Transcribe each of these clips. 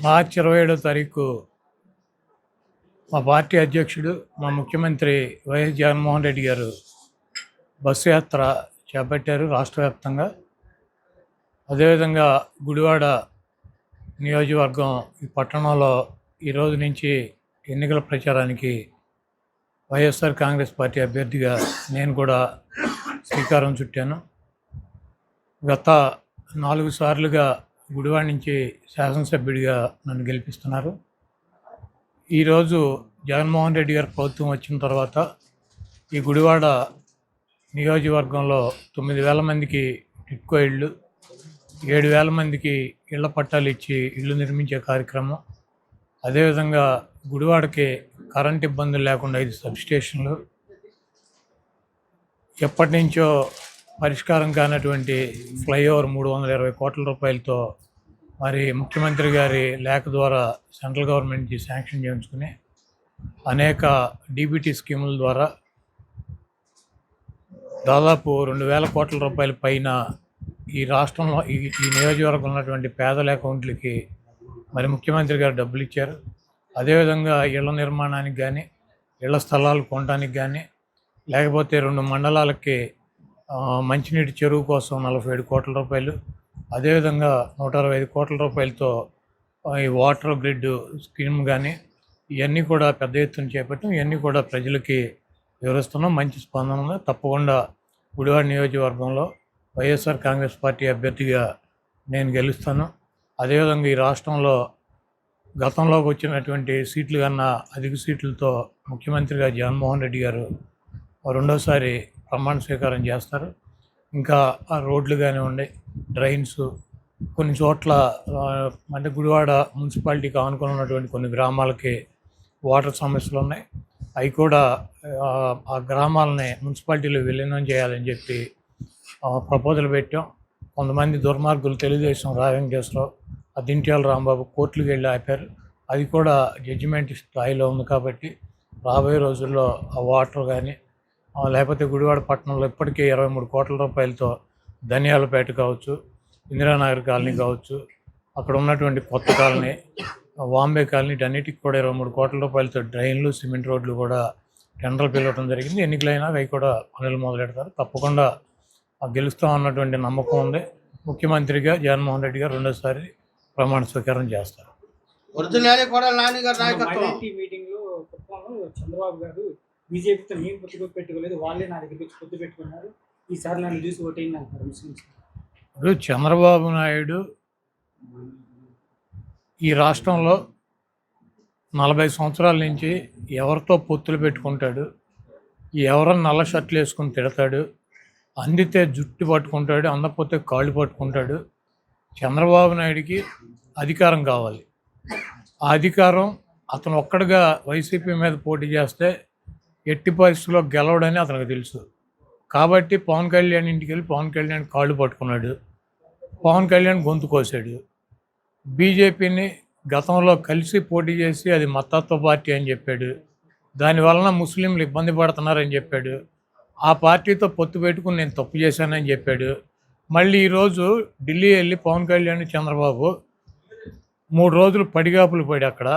మార్చి 27వ తారీఖు మా పార్టీ అధ్యక్షుడు, మా ముఖ్యమంత్రి వైఎస్ జగన్మోహన్ రెడ్డి గారు బస్సు యాత్ర చేపట్టారు రాష్ట్ర వ్యాప్తంగా. అదేవిధంగా గుడివాడ నియోజకవర్గం ఈ పట్టణంలో ఈరోజు నుంచి ఎన్నికల ప్రచారానికి వైఎస్ఆర్ కాంగ్రెస్ పార్టీ అభ్యర్థిగా నేను కూడా శ్రీకారం చుట్టాను. గత 4 సార్లుగా గుడివాడ నుంచి శాసనసభ్యుడిగా నన్ను గెలిపిస్తున్నారు. ఈరోజు జగన్మోహన్ రెడ్డి గారి ప్రభుత్వం వచ్చిన తర్వాత ఈ గుడివాడ నియోజకవర్గంలో 9,000 మందికి టిట్కో ఇళ్ళు, 7,000 మందికి ఇళ్ల పట్టాలు ఇచ్చి ఇళ్ళు నిర్మించే కార్యక్రమం, అదేవిధంగా గుడివాడకి కరెంట్ ఇబ్బందులు లేకుండా 5 సబ్స్టేషన్లు, ఎప్పటి నుంచో పరిష్కారం కానటువంటి ఫ్లైఓవర్ 320 కోట్ల రూపాయలతో మరి ముఖ్యమంత్రి గారి లేఖ ద్వారా సెంట్రల్ గవర్నమెంట్ నుంచి శాంక్షన్ చేయించుకుని అనేక డీబీటీ స్కీముల ద్వారా దాదాపు 2,000 కోట్ల రూపాయల పైన ఈ రాష్ట్రంలో ఈ నియోజకవర్గంలో ఉన్నటువంటి పేదల అకౌంట్లకి మరి ముఖ్యమంత్రి గారు డబ్బులు ఇచ్చారు. అదేవిధంగా ఇళ్ల నిర్మాణానికి కానీ, ఇళ్ల స్థలాలు కొనడానికి కానీ, లేకపోతే 2 మండలాలకి మంచినీటి చెరువు కోసం 47 కోట్ల రూపాయలు, అదేవిధంగా 125 కోట్ల రూపాయలతో ఈ వాటర్ గ్రిడ్ స్కీమ్ కానీ, ఇవన్నీ కూడా పెద్ద ఎత్తున చేపట్టాం. ఇవన్నీ కూడా ప్రజలకి వివరిస్తున్నాం. మంచి స్పందన ఉంది. తప్పకుండా గుడివాడ నియోజకవర్గంలో వైఎస్ఆర్ కాంగ్రెస్ పార్టీ అభ్యర్థిగా నేను గెలుస్తాను. అదేవిధంగా ఈ రాష్ట్రంలో గతంలోకి వచ్చినటువంటి సీట్లు కన్నా అధిక సీట్లతో ముఖ్యమంత్రిగా జగన్మోహన్ రెడ్డి గారు రెండోసారి ప్రమాణ స్వీకారం చేస్తారు. ఇంకా ఆ రోడ్లు కానివ్వండి, డ్రైన్స్, కొన్ని చోట్ల అంటే గుడివాడ మున్సిపాలిటీకి ఆనుకొని ఉన్నటువంటి కొన్ని గ్రామాలకి వాటర్ సమస్యలు ఉన్నాయి. అవి కూడా ఆ గ్రామాలని మున్సిపాలిటీలో విలీనం చేయాలని చెప్పి ప్రపోజల్ పెట్టాం. కొంతమంది దుర్మార్గులు తెలుగుదేశం రాజేంద్రరావు, దింట్యాల రాంబాబు కోర్టులకు వెళ్ళి ఆపారు. అది కూడా జడ్జిమెంట్ స్థాయిలో ఉంది కాబట్టి రాబోయే రోజుల్లో ఆ వాటర్ కానీ, లేకపోతే గుడివాడ పట్టణంలో ఇప్పటికే 23 కోట్ల రూపాయలతో ధనియాలపేట కావచ్చు, ఇందిరానగర్ కాలనీ కావచ్చు, అక్కడ ఉన్నటువంటి కొత్త కాలనీ, వాంబే కాలనీ, అన్నిటికి కూడా 23 కోట్ల రూపాయలతో డ్రైన్లు, సిమెంట్ రోడ్లు కూడా టెండర్లు పిలవడం జరిగింది. ఎన్నికలైనా అవి కూడా పనులు మొదలెడతారు. తప్పకుండా గెలుస్తామన్నటువంటి నమ్మకం ఉంది. ముఖ్యమంత్రిగా జగన్మోహన్ రెడ్డి గారు రెండోసారి ప్రమాణ స్వీకారం చేస్తారు. చంద్రబాబు గారు బీజేపీతో నేను పొత్తు పెట్టుకోలేదు, వాళ్ళే నా దగ్గరికి వచ్చి పొత్తు పెట్టుకున్నారు, ఈసారి నన్ను చూసి ఓటేయండి అంటారు ముస్లిమ్స్. ఇప్పుడు చంద్రబాబు నాయుడు ఈ రాష్ట్రంలో 40 సంవత్సరాల నుంచి ఎవరితో పొత్తులు పెట్టుకుంటాడు, ఎవరన్నా నల్ల షర్ట్లు వేసుకుని తిడతాడు, అందితే జుట్టు పట్టుకుంటాడు, అందకపోతే కాళ్ళు పట్టుకుంటాడు. చంద్రబాబు నాయుడికి అధికారం కావాలి. ఆ అధికారం అతను ఒక్కడిగా వైసీపీ మీద పోటీ చేస్తే ఎట్టి పరిస్థితుల్లో గెలవడని అతనికి తెలుసు. కాబట్టి పవన్ కళ్యాణ్ ఇంటికి వెళ్ళి పవన్ కళ్యాణ్ కాళ్ళు పట్టుకున్నాడు, పవన్ కళ్యాణ్ గొంతు కోసాడు. బీజేపీని గతంలో కలిసి పోటీ చేసి అది మతత్వ పార్టీ అని చెప్పాడు. దానివలన ముస్లింలు ఇబ్బంది పడుతున్నారని చెప్పాడు. ఆ పార్టీతో పొత్తు పెట్టుకుని నేను తప్పు చేశానని చెప్పాడు. మళ్ళీ ఈరోజు ఢిల్లీ వెళ్ళి పవన్ కళ్యాణ్, చంద్రబాబు 3 రోజులు పడిగాపులు పడి అక్కడ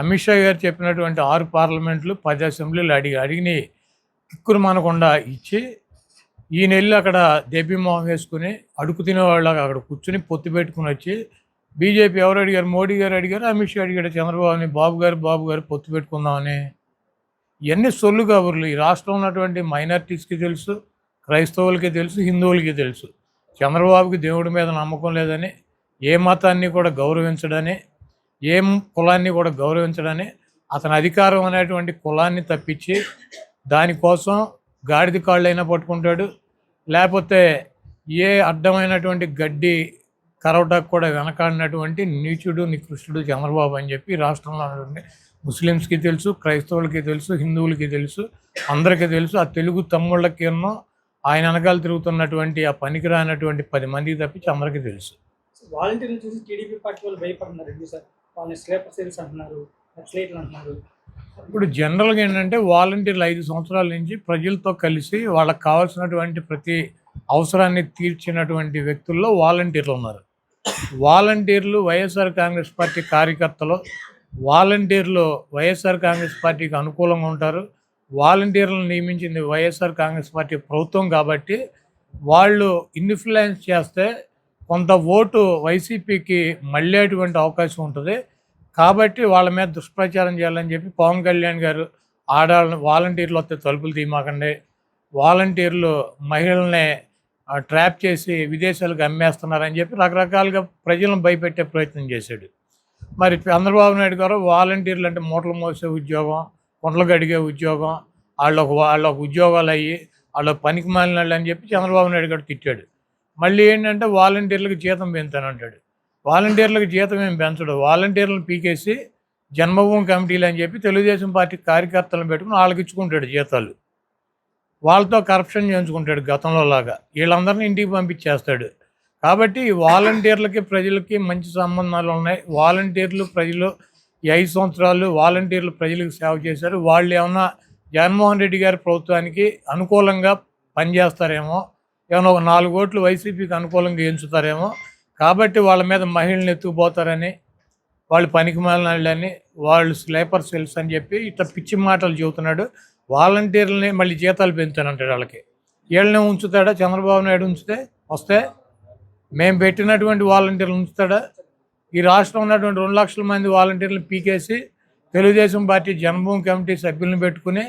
అమిత్ షా గారు చెప్పినటువంటి 6 పార్లమెంట్లు, 10 అసెంబ్లీలు అడిగిని కిక్కురు మనకుండా ఇచ్చి ఈయన వెళ్ళి అక్కడ దేబీమోహం వేసుకుని అడుగు తినేవాళ్ళగా అక్కడ కూర్చుని పొత్తు పెట్టుకుని వచ్చి బీజేపీ ఎవరు అడిగారు? మోడీ గారు అడిగారు, అమిత్ షా అడిగాడు చంద్రబాబుని, బాబు గారు పొత్తు పెట్టుకుందామని. ఇవన్నీ సొల్లు కబుర్లు. ఈ రాష్ట్రంలో ఉన్నటువంటి మైనారిటీస్కి తెలుసు, క్రైస్తవులకి తెలుసు, హిందువులకి తెలుసు. చంద్రబాబుకి దేవుడి మీద నమ్మకం లేదని, ఏ మతాన్ని కూడా గౌరవించడని, ఏ కులాన్ని కూడా గౌరవించడని, అతని అధికారం అనేటువంటి కులాన్ని తప్పించి దానికోసం గాడిద కాళ్ళైనా పట్టుకుంటాడు, లేకపోతే ఏ అడ్డమైనటువంటి గడ్డి కరవటానికి కూడా వెనకాడినటువంటి నీచుడు, నికృష్టుడు చంద్రబాబు అని చెప్పి రాష్ట్రంలో ఉన్నటువంటి ముస్లిమ్స్కి తెలుసు, క్రైస్తవులకి తెలుసు, హిందువులకి తెలుసు, అందరికీ తెలుసు. ఆ తెలుగు తమ్ముళ్ళకి ఎన్నో ఆయన వెనకాల తిరుగుతున్నటువంటి ఆ పనికిరానటువంటి 10 మందికి తప్పించి అందరికీ తెలుసు. వాలంటీర్లు చూసి టీడీపీ పార్టీ వాళ్ళు భయపడుతున్నారు. ఎందుకు సార్? వాళ్ళని స్లీపర్ సెల్స్ అంటున్నారు, నక్సలైట్లు అంటున్నారు. ఇప్పుడు జనరల్గా ఏంటంటే వాలంటీర్లు 5 సంవత్సరాల నుంచి ప్రజలతో కలిసి వాళ్ళకి కావాల్సినటువంటి ప్రతి అవసరాన్ని తీర్చినటువంటి వ్యక్తుల్లో వాలంటీర్లు ఉన్నారు. వాలంటీర్లు వైఎస్ఆర్ కాంగ్రెస్ పార్టీ కార్యకర్తలు, వాలంటీర్లు వైఎస్ఆర్ కాంగ్రెస్ పార్టీకి అనుకూలంగా ఉంటారు. వాలంటీర్లను నియమించింది వైఎస్ఆర్ కాంగ్రెస్ పార్టీ ప్రభుత్వం కాబట్టి వాళ్ళు ఇన్ఫ్లుయెన్స్ చేస్తే కొంత ఓటు వైసీపీకి మళ్ళేటువంటి అవకాశం ఉంటుంది. కాబట్టి వాళ్ళ మీద దుష్ప్రచారం చేయాలని చెప్పి పవన్ కళ్యాణ్ గారు ఆడాళ్ళని వాలంటీర్లు వస్తే తలుపులు తీయమాకండి, వాలంటీర్లు మహిళల్ని ట్రాప్ చేసి విదేశాలకు అమ్మేస్తున్నారని చెప్పి రకరకాలుగా ప్రజలను భయపెట్టే ప్రయత్నం చేశాడు. మరి చంద్రబాబు నాయుడు గారు వాలంటీర్లు అంటే మూటలు మోసే ఉద్యోగం, కుండలు కడిగే ఉద్యోగం, వాళ్ళొక ఉద్యోగాలు అయ్యి వాళ్ళు పనికి మాలినాళ్ళు అని చెప్పి చంద్రబాబు నాయుడు గారు తిట్టాడు. మళ్ళీ ఏంటంటే వాలంటీర్లకు జీతం పెంచానంటాడు. వాలంటీర్లకు జీతం ఏం పెంచడు. వాలంటీర్లను పీకేసి జన్మభూమి కమిటీలు అని చెప్పి తెలుగుదేశం పార్టీ కార్యకర్తలను పెట్టుకుని వాళ్ళకి ఇచ్చుకుంటాడు జీతాలు. వాళ్ళతో కరప్షన్ చేయించుకుంటాడు గతంలో లాగా. వీళ్ళందరినీ ఇంటికి పంపించేస్తాడు. కాబట్టి వాలంటీర్లకి ప్రజలకి మంచి సంబంధాలు ఉన్నాయి. వాలంటీర్లు ప్రజలు ఈ 5 సంవత్సరాలు వాలంటీర్లు ప్రజలకు సేవ చేశారు. వాళ్ళు ఏమన్నా జగన్మోహన్ రెడ్డి గారి ప్రభుత్వానికి అనుకూలంగా పనిచేస్తారేమో, ఏమన్నా ఒక 4 ఓట్లు వైసీపీకి అనుకూలంగా ఎంచుతారేమో, కాబట్టి వాళ్ళ మీద మహిళలు ఎత్తుకుపోతారని, వాళ్ళు పనికిమాలినని, వాళ్ళు స్లీపర్ సెల్స్ అని చెప్పి ఇట్లా పిచ్చి మాటలు చెబుతున్నాడు. వాలంటీర్లని మళ్ళీ జీతాలు పెంచానంటాడు వాళ్ళకి. వీళ్ళని ఉంచుతాడా చంద్రబాబు నాయుడు? వస్తే మేము పెట్టినటువంటి వాలంటీర్లు ఉంచుతాడా? ఈ రాష్ట్రంలో ఉన్నటువంటి 2 లక్షల మంది వాలంటీర్లను పీకేసి తెలుగుదేశం పార్టీ జన్మభూమి కమిటీ సభ్యులను పెట్టుకుని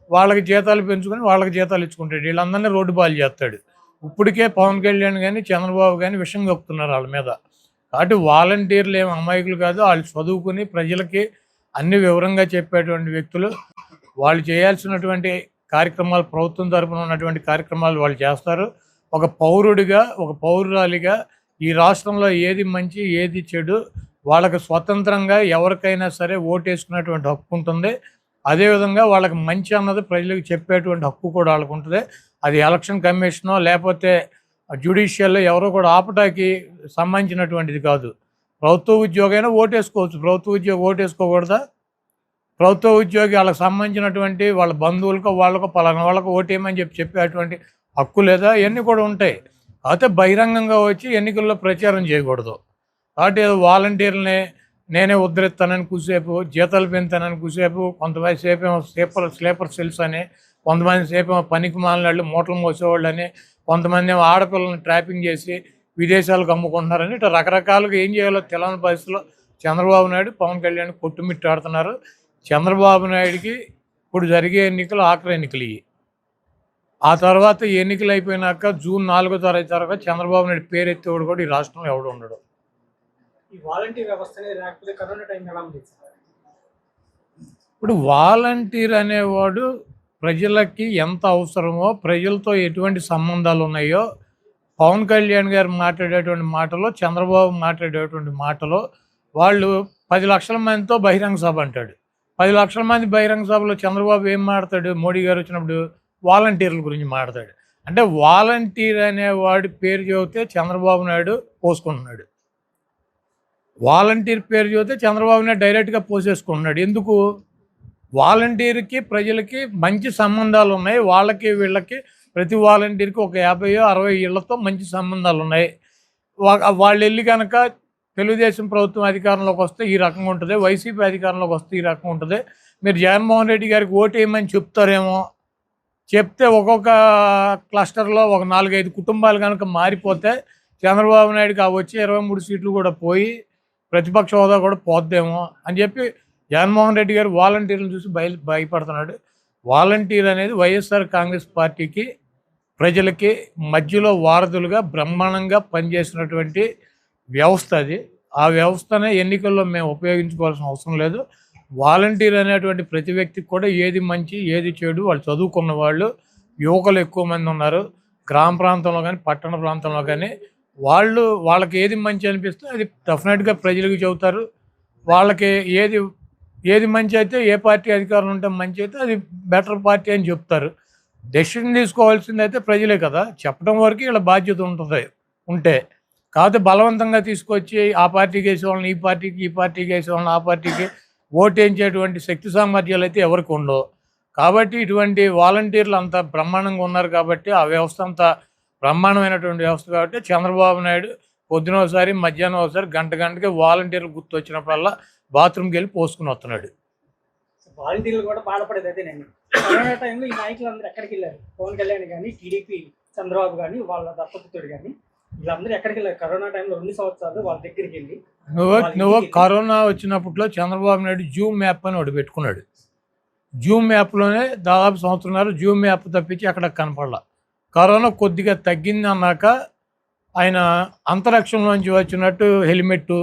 వాళ్ళకి జీతాలు పెంచుకొని వాళ్ళకి జీతాలు ఇచ్చుకుంటాడు. వీళ్ళందరినీ రోడ్డు పాలు చేస్తాడు. ఇప్పటికే పవన్ కళ్యాణ్ కానీ చంద్రబాబు కానీ విషం కప్పుతున్నారు వాళ్ళ మీద. కాబట్టి వాలంటీర్లు ఏమి అమాయకులు కాదు. వాళ్ళు చదువుకుని ప్రజలకి అన్ని వివరంగా చెప్పేటువంటి వ్యక్తులు. వాళ్ళు చేయాల్సినటువంటి కార్యక్రమాలు, ప్రభుత్వం తరపున ఉన్నటువంటి కార్యక్రమాలు వాళ్ళు చేస్తారు. ఒక పౌరుడిగా, ఒక పౌరురాలిగా ఈ రాష్ట్రంలో ఏది మంచి ఏది చెడు వాళ్ళకి స్వతంత్రంగా ఎవరికైనా సరే ఓటేసుకునేటువంటి హక్కు ఉంటుంది. అదేవిధంగా వాళ్ళకి మంచి అన్నది ప్రజలకు చెప్పేటువంటి హక్కు కూడా వాళ్ళకు ఉంటుంది. అది ఎలక్షన్ కమిషనో లేకపోతే జ్యుడిషియల్లో ఎవరో కూడా ఆపటానికి సంబంధించినటువంటిది కాదు. ప్రభుత్వ ఉద్యోగి అయినా ఓటేసుకోవచ్చు. ప్రభుత్వ ఉద్యోగి ఓటేసుకోకూడదా? ప్రభుత్వ ఉద్యోగి వాళ్ళకి సంబంధించినటువంటి వాళ్ళ బంధువులకో వాళ్ళకో పలానా వాళ్ళకో ఓటేయమని చెప్పేటువంటి హక్కు లేదా? ఇవన్నీ కూడా ఉంటాయి. అయితే బహిరంగంగా వచ్చి ఎన్నికల్లో ప్రచారం చేయకూడదు. కాబట్టి వాలంటీర్లని నేనే ఉద్ధరిస్తానని కూసేపు, జీతాలు పెంచుతానని కూసేపు, కొంతమంది సేపేమో స్లీపర్ సెల్స్ అని, కొంతమంది సేపేమో పనికి మాలినాళ్ళు మూటలు మోసేవాళ్ళు అని, కొంతమంది ఏమో ఆడపిల్లల్ని ట్రాపింగ్ చేసి విదేశాలకు అమ్ముకుంటున్నారని ఇట్లా రకరకాలుగా ఏం చేయాలో తెలియని పరిస్థితిలో చంద్రబాబు నాయుడు పవన్ కళ్యాణ్ కొట్టుమిట్టాడుతున్నారు. చంద్రబాబు నాయుడికి ఇప్పుడు జరిగే ఎన్నికలు ఆఖరి ఎన్నికలు ఇవి. ఆ తర్వాత ఎన్నికలు అయిపోయినాక జూన్ 4వ తారీఖు తర్వాత చంద్రబాబు నాయుడు పేరు ఎత్తేవాడు కూడా ఈ రాష్ట్రంలో ఎవడు ఉండడు. ఈ వాలంటీర్ వ్యవస్థ అనేది లేకపోతే కరోనా టైం ఎలా ఉంది? ఇప్పుడు వాలంటీర్ అనేవాడు ప్రజలకి ఎంత అవసరమో, ప్రజలతో ఎటువంటి సంబంధాలు ఉన్నాయో, పవన్ కళ్యాణ్ గారు మాట్లాడేటువంటి మాటలో, చంద్రబాబు మాట్లాడేటువంటి మాటలో, వాళ్ళు 10 లక్షల మందితో బహిరంగ సభ అంటాడు. 10 లక్షల మంది బహిరంగ సభలో చంద్రబాబు ఏం మాట్లాడు? మోడీ గారు వచ్చినప్పుడు వాలంటీర్ల గురించి మాట్లాడాడు. అంటే వాలంటీర్ అనేవాడి పేరు చెబితే చంద్రబాబు నాయుడు పోసుకుంటున్నాడు. వాలంటీర్ పేరు చెబితే చంద్రబాబు నాయుడు డైరెక్ట్గా పోసేసుకుంటున్నాడు. ఎందుకు? వాలంటీర్కి ప్రజలకి మంచి సంబంధాలు ఉన్నాయి. వాళ్ళకి వీళ్ళకి ప్రతి వాలంటీర్కి ఒక 50-60 ఇళ్లతో మంచి సంబంధాలు ఉన్నాయి. వాళ్ళు వెళ్ళి కనుక తెలుగుదేశం ప్రభుత్వం అధికారంలోకి వస్తే ఈ రకంగా ఉంటుంది, వైసీపీ అధికారంలోకి వస్తే ఈ రకంగా ఉంటుంది, మీరు జగన్మోహన్ రెడ్డి గారికి ఓటేయమని చెప్తారేమో. చెప్తే ఒక్కొక్క క్లస్టర్లో ఒక 4-5 కుటుంబాలు కనుక మారిపోతే చంద్రబాబు నాయుడుకి వచ్చే 23 సీట్లు కూడా పోయి ప్రతిపక్ష హోదా కూడా పోద్దేమో అని చెప్పి జగన్మోహన్ రెడ్డి గారు వాలంటీర్లను చూసి భయపడుతున్నాడు. వాలంటీర్ అనేది వైఎస్ఆర్ కాంగ్రెస్ పార్టీకి ప్రజలకి మధ్యలో వారధులుగా బ్రహ్మాండంగా పనిచేసినటువంటి వ్యవస్థ అది. ఆ వ్యవస్థనే ఎన్నికల్లో మేము ఉపయోగించుకోవాల్సిన అవసరం లేదు. వాలంటీర్ అనేటువంటి ప్రతి వ్యక్తికి కూడా ఏది మంచి ఏది చెడు వాళ్ళు చదువుకున్న వాళ్ళు, యువకులు ఎక్కువ మంది ఉన్నారు గ్రామ ప్రాంతంలో కానీ పట్టణ ప్రాంతంలో కానీ. వాళ్ళకి ఏది మంచి అనిపిస్తే అది డెఫినెట్గా ప్రజలకు చెబుతారు. వాళ్ళకి ఏది మంచి అయితే, ఏ పార్టీ అధికారం ఉంటే మంచి అయితే అది బెటర్ పార్టీ అని చెప్తారు. డెసిషన్ తీసుకోవాల్సింది అయితే ప్రజలే కదా. చెప్పడం వరకు వీళ్ళ బాధ్యత ఉంటే కాకపోతే బలవంతంగా తీసుకొచ్చి ఆ పార్టీకి వేసేవాళ్ళని ఈ పార్టీకి వేసేవాళ్ళని ఆ పార్టీకి ఓటేయించేటువంటి శక్తి సామర్థ్యాలు అయితే ఎవరికి ఉండవు. కాబట్టి ఇటువంటి వాలంటీర్లు అంత బ్రహ్మాండంగా ఉన్నారు కాబట్టి, ఆ వ్యవస్థ అంతా బ్రహ్మాండమైనటువంటి వ్యవస్థ కాబట్టి చంద్రబాబు నాయుడు పొద్దున ఒకసారి మధ్యాహ్నం ఒకసారి గంటకి వాలంటీర్లు గుర్తొచ్చినప్పుడల్లా బాత్రూమ్కి వెళ్ళి పోసుకుని వస్తున్నాడు. వాలంటీర్లు కూడా బాధపడేది అదేనండి. కరోనా టైంలో ఈ నాయకులందరూ ఎక్కడికి వెళ్ళారు? పవన్ కళ్యాణ్ కానీ, టీడీపీ చంద్రబాబు కానీ, వాళ్ళ దత్తపుత్రుడు కానీ, వీళ్ళందరూ ఎక్కడికి వెళ్ళారు? కరోనా టైంలో 2 సంవత్సరాలు వాళ్ళ దగ్గరికి వెళ్ళి నువ్వు కరోనా వచ్చినప్పట్లో చంద్రబాబు నాయుడు జూమ్ యాప్ అని ఒకటి పెట్టుకున్నాడు. జూమ్ యాప్లోనే దాదాపు సంవత్సరంన్నర జూమ్ యాప్ తప్పించి అక్కడ కనపడలా. కరోనా కొద్దిగా తగ్గింది అన్నాక ఆయన అంతరిక్షంలోంచి వచ్చినట్టు హెల్మెట్,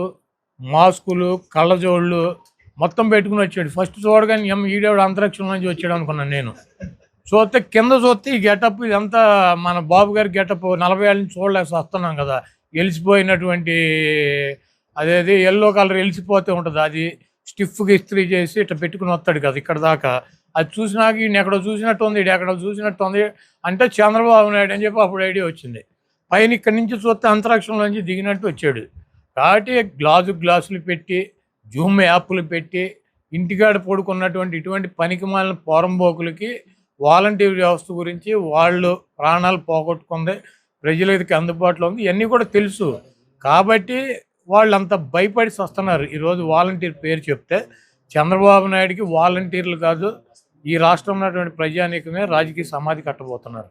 మాస్కులు, కళ్ళజోళ్ళు మొత్తం పెట్టుకుని వచ్చాడు. ఫస్ట్ చూడగానే ఈడేవాడు అంతరిక్షం నుంచి వచ్చాడు అనుకున్నాను నేను. చూస్తే కింద చూస్తే ఈ గెటప్ ఇదంతా మన బాబు గారి గెటప్ 40 ఏళ్ళ నుంచి చూడలేక వస్తున్నాం కదా. ఎలిసిపోయినటువంటి అదేది ఎల్లో కలర్ ఎలిసిపోతే ఉంటుంది, అది స్టిఫ్గా ఇస్త్రీ చేసి ఇట్లా పెట్టుకుని వస్తాడు కదా ఇక్కడ దాకా. అది చూసినాక ఈయన ఎక్కడో చూసినట్టు ఉంది, ఎక్కడో చూసినట్టు ఉంది అంటే చంద్రబాబు నాయుడు అని చెప్పి అప్పుడు ఐడియా వచ్చింది. పైన ఇక్కడి నుంచి చూస్తే అంతరిక్షంలోంచి దిగినట్టు వచ్చాడు. కాబట్టి గ్లాసులు పెట్టి, జూమ్ యాప్లు పెట్టి, ఇంటికాడ పడుకున్నటువంటి ఇటువంటి పనికిమాలిన పోరంబోకులకి వాలంటీర్ వ్యవస్థ గురించి వాళ్ళు ప్రాణాలు పోగొట్టుకుంది, ప్రజలకి అందుబాటులో ఉంది, ఇవన్నీ కూడా తెలుసు. కాబట్టి వాళ్ళు అంత భయపడి వస్తున్నారు. ఈరోజు వాలంటీర్ పేరు చెప్తే చంద్రబాబు నాయుడికి వాలంటీర్లు కాదు, ఈ రాష్ట్రంలో ఉన్నటువంటి ప్రజానీకమే రాజకీయ సమాధి కట్టబోతున్నారు.